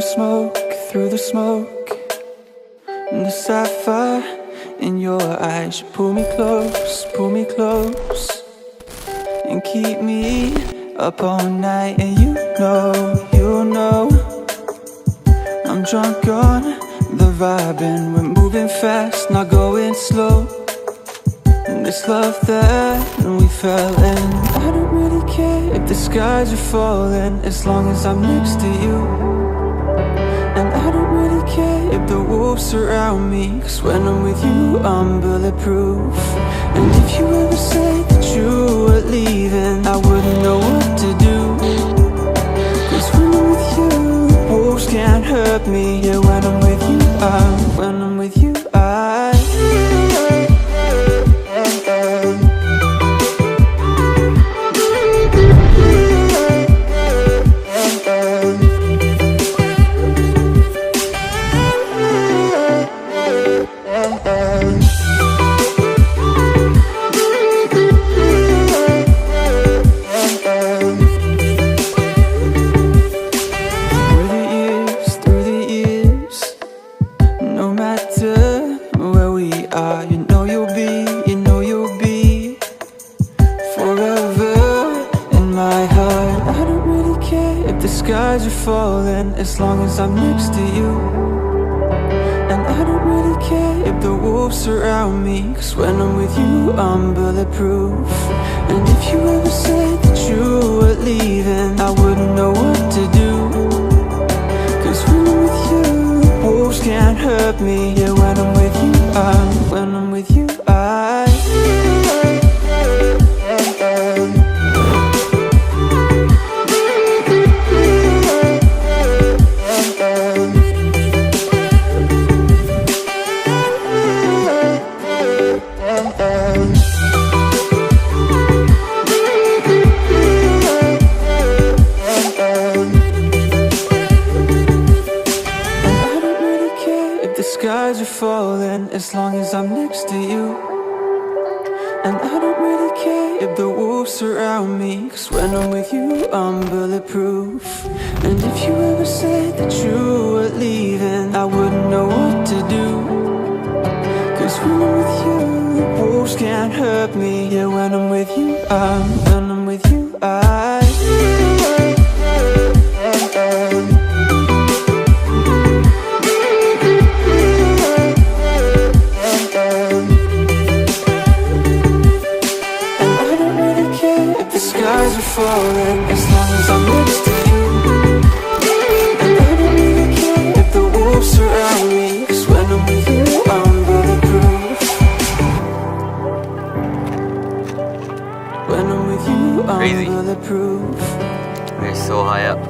through the smoke, and the sapphire in your eyes. You pull me close, and keep me up all night. And you know, I'm drunk on the vibe, and we're moving fast, not going slow. And this love that we fell in, I don't really care if the skies are falling, as long as I'm next to you. And I don't really care if the wolves surround me, 'cause when I'm with you, I'm bulletproof. And if you ever say that you were leaving, I wouldn't know what to do, 'cause when I'm with you, wolves can't hurt me. Yeah, when I'm with you, when I'm with you, as long as I'm next to you. And I don't really care if the wolves surround me, 'cause when I'm with you, I'm bulletproof. And if you ever said that you were leaving, I wouldn't know what to do, 'cause when I'm with you, wolves can't hurt me. Yeah, when I'm with you, when I'm with you, as long as I'm next to you. And I don't really care if the wolves surround me, 'cause when I'm with you, I'm bulletproof. And if you ever said that you were leaving, I wouldn't know what to do, 'cause when I'm with you, wolves can't hurt me. Yeah, when I'm with you, when I'm with you, falling, as long as I'm next to you. And I don't really care if the wolves surround me, 'cause when I'm with you, I'm bulletproof. When I'm with you, I'm bulletproof. We're so high up.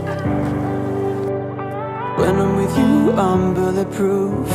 When I'm with you, I'm bulletproof.